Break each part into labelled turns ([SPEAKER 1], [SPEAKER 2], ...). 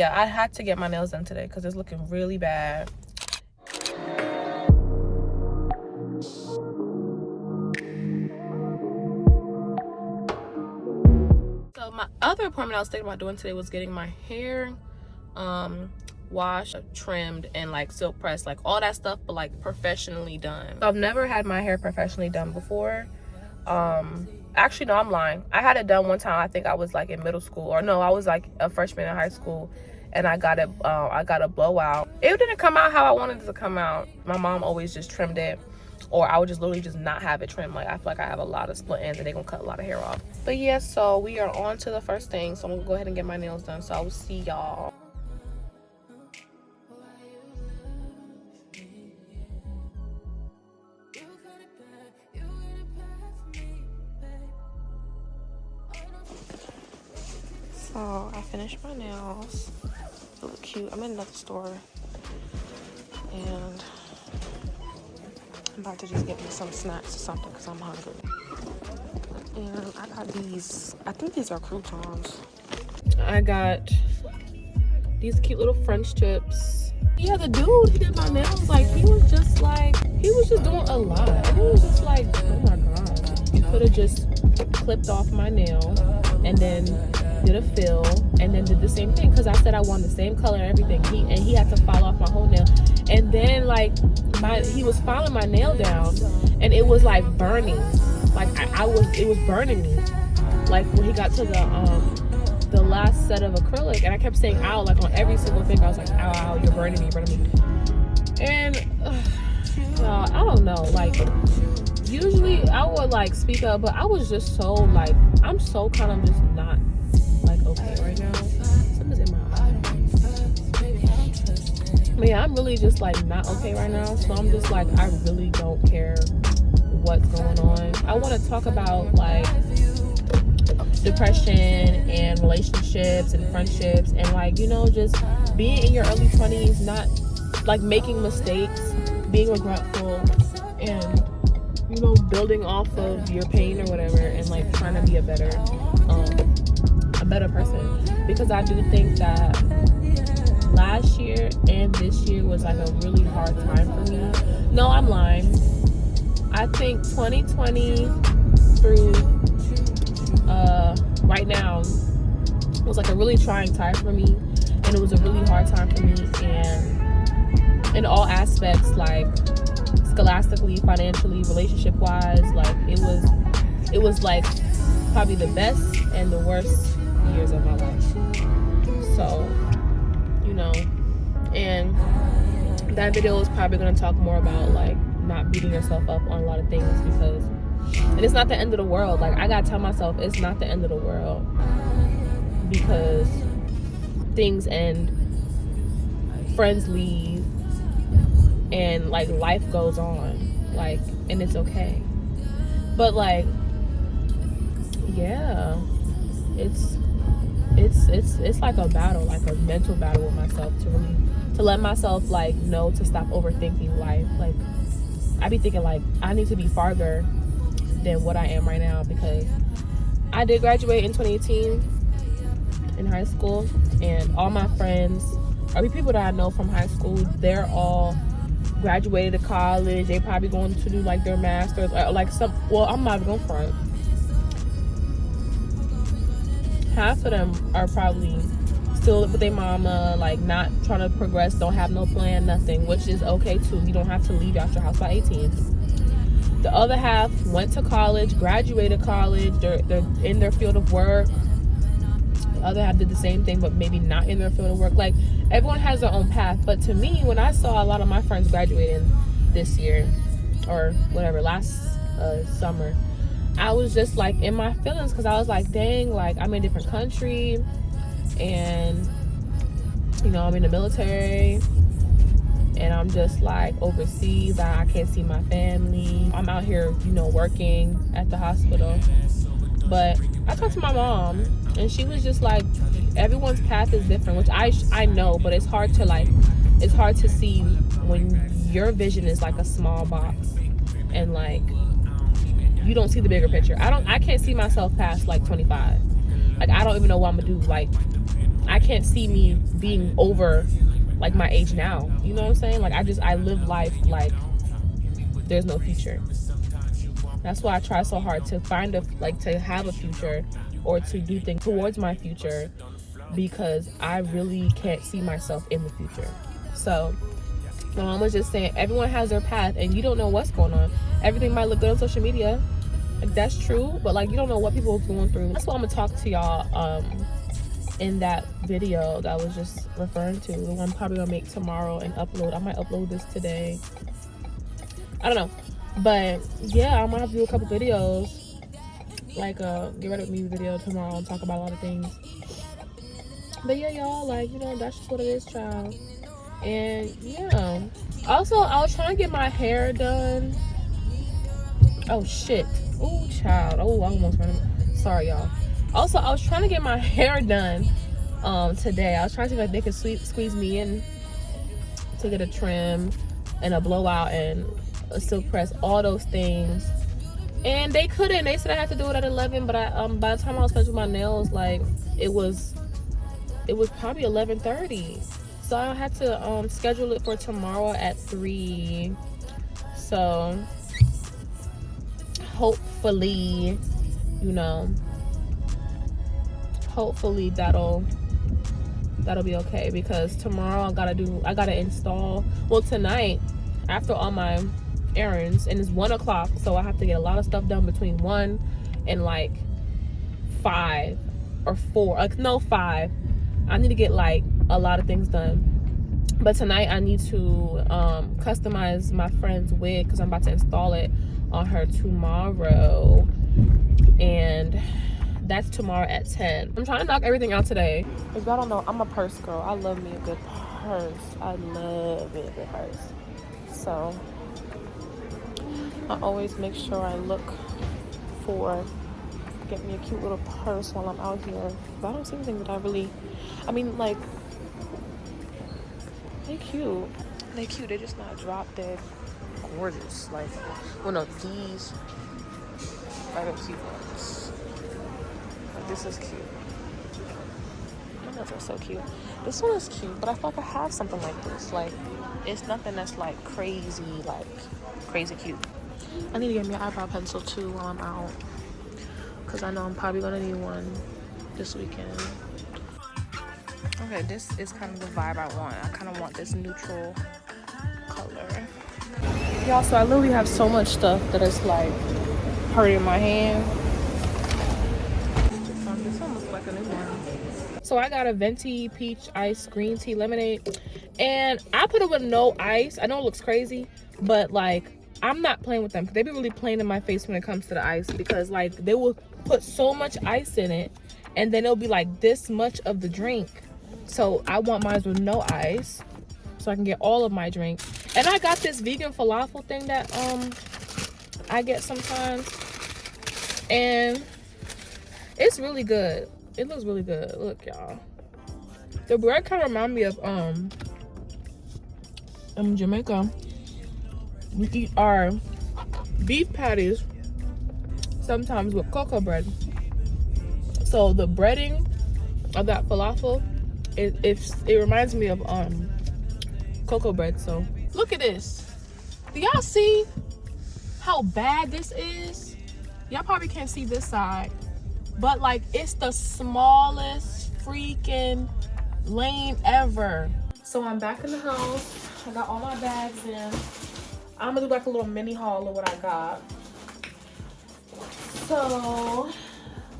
[SPEAKER 1] Yeah, I had to get my nails done today because it's looking really bad. So my other appointment I was thinking about doing today was getting my hair washed, trimmed, and like silk pressed, like all that stuff, but like professionally done. So I've never had my hair professionally done before. Actually, no, I'm lying. I had it done one time. I think I was like in middle school, or no, I was like a freshman in high school, and I got a blowout. It didn't come out how I wanted it to come out. My mom always just trimmed it, or I would just literally just not have it trimmed. Like, I feel like I have a lot of split ends and they're gonna cut a lot of hair off. But yeah, so we are on to the first thing. So I'm gonna go ahead and get my nails done. So I will see y'all. So I finished my nails. They look cute. I'm in another store and I'm about to just get me some snacks or something because I'm hungry. And I got these, I think these are croutons. I got these cute little French tips. Yeah, the dude who did my nails, like, he was just doing a lot. And it was just like, oh my god. You could have just clipped off my nail and then did a fill and then did the same thing, because I said I wanted the same color and everything. He had to file off my whole nail, and then like he was filing my nail down and it was like burning, like it was burning me, like when he got to the last set of acrylic, and I kept saying ow, like on every single thing. I was like, ow, ow, you're burning me. And I don't know, like usually I would like speak up, but I was just so like, I'm so kind of just not like okay right now. Something's in my eye. But yeah, I'm really just like not okay right now. So I'm just like, I really don't care what's going on. I want to talk about like depression and relationships and friendships and like, you know, just being in your early 20s, not like making mistakes, being regretful, and you know, building off of your pain or whatever, and like trying to be a better person. Because I do think that last year and this year was like a really hard time for me. No, I'm lying. I think 2020 through right now was like a really trying time for me, and it was a really hard time for me, and in all aspects, like scholastically, financially, relationship wise, like it was like probably the best and the worst years of my life. So, you know, and that video is probably going to talk more about like not beating yourself up on a lot of things, because, and it's not the end of the world. Like, I gotta tell myself it's not the end of the world, because things end, friends leave, and like life goes on, like, and it's okay. But like, yeah, it's like a battle, like a mental battle with myself, to let myself like know to stop overthinking life. Like, I be thinking like I need to be farther than what I am right now, because I did graduate in 2018 in high school, and all my friends, or people that I know from high school, they're all graduated to college. They probably going to do like their masters, or like some, well, I'm not going front, half of them are probably still with their mama, like not trying to progress, don't have no plan, nothing, which is okay too. You don't have to leave out your house by 18. The other half went to college, graduated college, they're in their field of work. The other half did the same thing, but maybe not in their field of work. Like, everyone has their own path. But to me, when I saw a lot of my friends graduating this year, or whatever, last summer, I was just like in my feelings, because I was like, dang, like I'm in a different country, and you know, I'm in the military, and I'm just like overseas. I can't see my family. I'm out here, you know, working at the hospital. But I talked to my mom, and she was just like, everyone's path is different, which I know, but it's hard to see when your vision is like a small box, and like you don't see the bigger picture. I can't see myself past like 25. Like, I don't even know what I'm gonna do. Like, I can't see me being over like my age now. You know what I'm saying? Like I live life like there's no future. That's why I try so hard to find to have a future or to do things towards my future, because I really can't see myself in the future. So my mom was just saying everyone has their path and you don't know what's going on. Everything might look good on social media. Like, that's true, but like you don't know what people are going through. That's what I'm gonna talk to y'all in that video that I was just referring to, the one I'm probably gonna make tomorrow and upload. I might upload this today, I don't know, but yeah, I'm gonna have to do a couple videos, like get ready with me video tomorrow and talk about a lot of things. But yeah, y'all, like, you know, that's just what it is, child. And yeah, also I was trying to get my hair done. Oh shit. Oh child. Oh, I almost ran. Sorry, y'all. Also, I was trying to get my hair done today. I was trying to see if they could squeeze me in to get a trim and a blowout and a silk press, all those things. And they couldn't. They said I had to do it at 11, but I by the time I was finished with my nails, like it was probably 11:30. So I had to schedule it for tomorrow at 3. So hopefully, you know, hopefully that'll be okay, because tomorrow I gotta install, well, tonight after all my errands, and it's 1 o'clock, so I have to get a lot of stuff done between 1 and like 5 or 4, like no 5. I need to get like a lot of things done. But tonight I need to customize my friend's wig, because I'm about to install it on her tomorrow, and that's tomorrow at 10. I'm trying to knock everything out today. If y'all don't know, I'm a purse girl. I love me a good purse. I love me a good purse. So I always make sure I look for get me a cute little purse while I'm out here. But I don't see anything that I mean, like, they cute. They cute. They're just not drop dead gorgeous. Like, well, no, these are the cute ones. Like, this is cute. Those are so cute. This one is cute, but I feel like I have something like this. Like, it's nothing that's like crazy cute. I need to get me an eyebrow pencil too while I'm out, because I know I'm probably gonna need one this weekend. Okay, this is kind of the vibe I want. I kind of want this neutral color. Y'all, so I literally have so much stuff that it's like hurting my hand. This one looks like a new one. So I got a venti peach ice green tea lemonade, and I put it with no ice. I know it looks crazy, but like, I'm not playing with them, because they be really playing in my face when it comes to the ice, because like they will put so much ice in it and then it'll be like this much of the drink. So I want mine with no ice so I can get all of my drink. And I got this vegan falafel thing that I get sometimes, and it's really good. It looks really good. Look, y'all, the bread kind of remind me of in Jamaica we eat our beef patties sometimes with cocoa bread. So the breading of that falafel, it reminds me of cocoa bread. So look at this. Do y'all see how bad this is? Y'all probably can't see this side, but like, it's the smallest freaking lane ever. So I'm back in the house. I got all my bags in. I'm gonna do like a little mini haul of what I got. So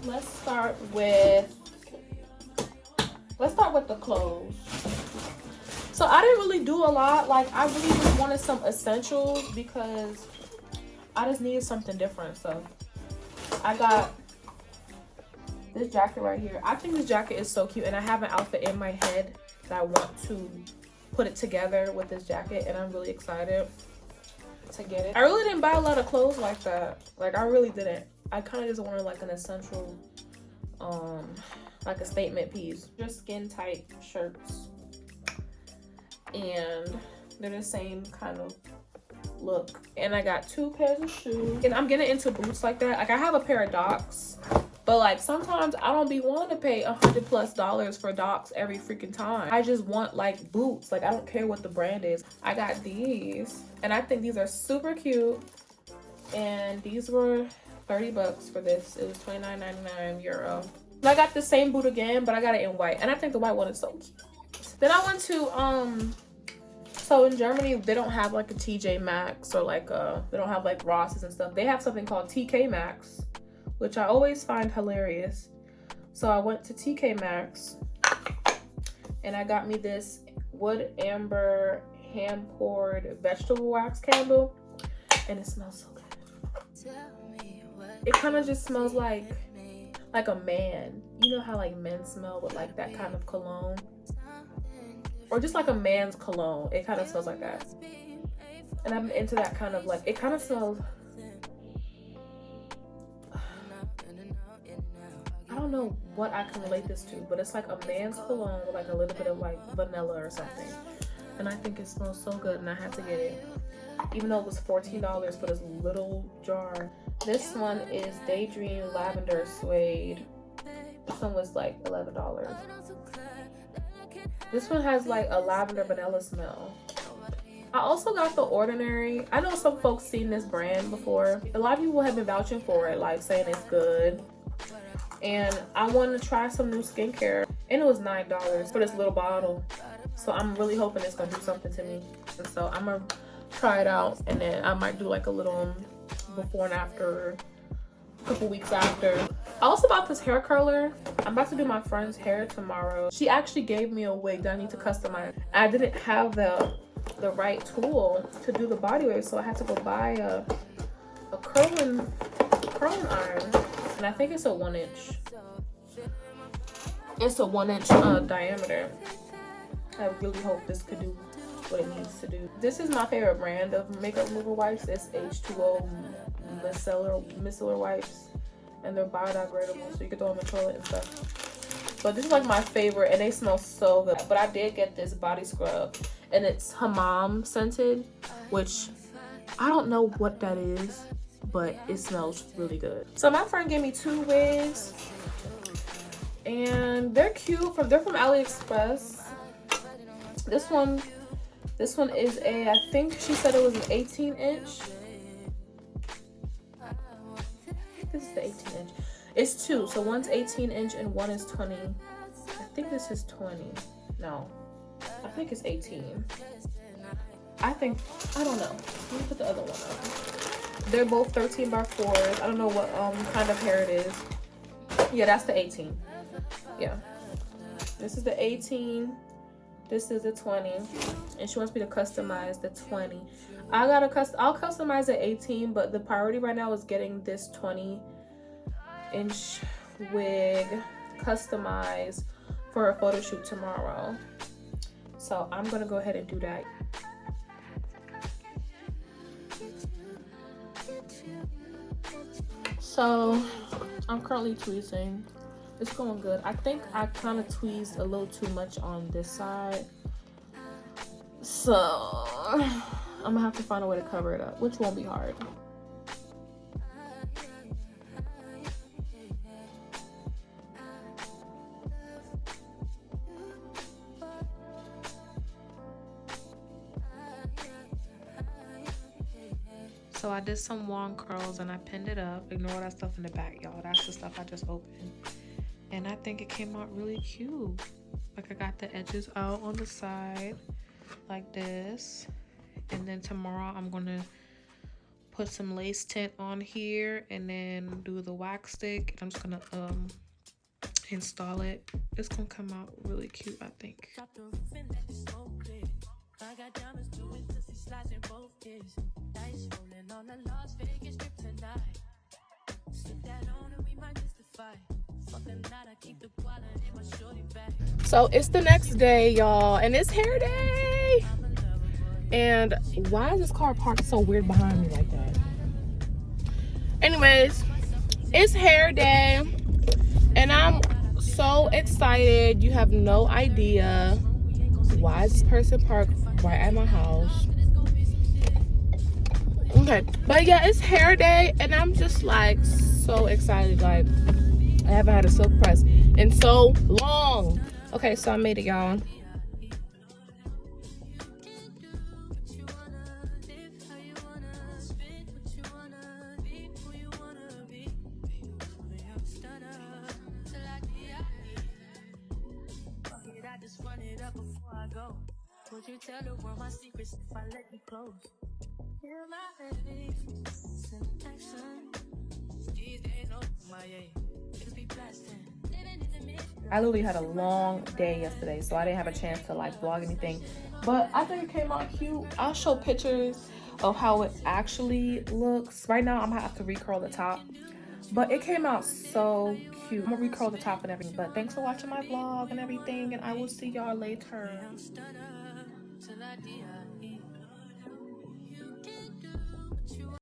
[SPEAKER 1] let's start with the clothes. So I didn't really do a lot. Like, I really just wanted some essentials because I just needed something different. So I got this jacket right here. I think this jacket is so cute, and I have an outfit in my head that I want to put it together with this jacket, and I'm really excited to get it. I really didn't buy a lot of clothes like that. Like, I really didn't. I kind of just wanted like an essential, like a statement piece. Just skin tight shirts, and they're the same kind of look. And I got 2 pairs of shoes, and I'm getting into boots like that. Like, I have a pair of Docs But like sometimes I don't be wanting to pay $100+ for docs every freaking time. I just want like boots. Like I don't care what the brand is. I got these and I think these are super cute. And these were 30 bucks for this. It was 29.99 euro. And I got the same boot again, but I got it in white. And I think the white one is so cute. Then I went to so in Germany they don't have like a TJ Maxx or like they don't have like Ross's and stuff. They have something called TK Maxx, which I always find hilarious. So I went to TK Maxx and I got me this wood amber hand poured vegetable wax candle, and it smells so good. It kind of just smells like a man. You know how like men smell with like that kind of cologne, or just like a man's cologne. It kind of smells like that, and I'm into that kind of like, it kind of smells, I don't know what I can relate this to, but it's like a man's cologne with like a little bit of like vanilla or something. And I think it smells so good, and I had to get it. Even though it was $14 for this little jar. This one is Daydream Lavender Suede. This one was like $11. This one has like a lavender vanilla smell. I also got the Ordinary. I know some folks seen this brand before. A lot of people have been vouching for it, like saying it's good. And I wanted to try some new skincare, and it was $9 for this little bottle. So I'm really hoping it's gonna do something to me. And so I'm gonna try it out, and then I might do like a little before and after, a couple weeks after. I also bought this hair curler. I'm about to do my friend's hair tomorrow. She actually gave me a wig that I need to customize. I didn't have the right tool to do the body wave, so I had to go buy a curling iron, and I think it's a 1-inch. It's a 1-inch diameter. I really hope this could do what it needs to do. This is my favorite brand of makeup removal wipes. It's H2O micellar wipes, and they're biodegradable, so you can throw them in the toilet and stuff. But this is like my favorite, and they smell so good. But I did get this body scrub, and it's hammam scented, which I don't know what that is, but it smells really good. So my friend gave me 2 wigs, and they're cute. They're from AliExpress. This one is I think she said it was an 18-inch. This is the 18-inch. It's 2, so one's 18-inch and one is 20. I think this is 20. No, I think it's 18. I don't know. Let me put the other one up. They're both 13x4s. I don't know what kind of hair it is. Yeah, that's the 18. Yeah, this is the 18. This is a 20, and she wants me to customize the 20. I'll customize the 18, but the priority right now is getting this 20-inch wig customized for a photo shoot tomorrow. So I'm gonna go ahead and do that. So I'm currently tweezing. It's going good. I think I kind of tweezed a little too much on this side, so I'm gonna have to find a way to cover it up, which won't be hard. So I did some wand curls and I pinned it up. Ignore that stuff in the back, y'all. That's the stuff I just opened. And I think it came out really cute. Like I got the edges out on the side like this. And then tomorrow I'm gonna put some lace tint on here and then do the wax stick. And I'm just gonna install it. It's gonna come out really cute, I think. So it's the next day, y'all, and it's hair day. And why is this car parked so weird behind me like that? Anyways, it's hair day, and I'm so excited. You have no idea. Why is this person parked right at my house? Okay, but yeah, it's hair day, and I'm just like so excited. Like, I haven't had a silk press in so long. Okay, so I made it, y'all. Would you tell the world my secrets if I let you close? Feel my face in action. These days, no, my just be blasting. I literally had a long day yesterday, so I didn't have a chance to like vlog anything. But I think it came out cute. I'll show pictures of how it actually looks. Right now, I'm gonna have to recurl the top. But it came out so cute. I'm gonna recurl the top and everything. But thanks for watching my vlog and everything, and I will see y'all later.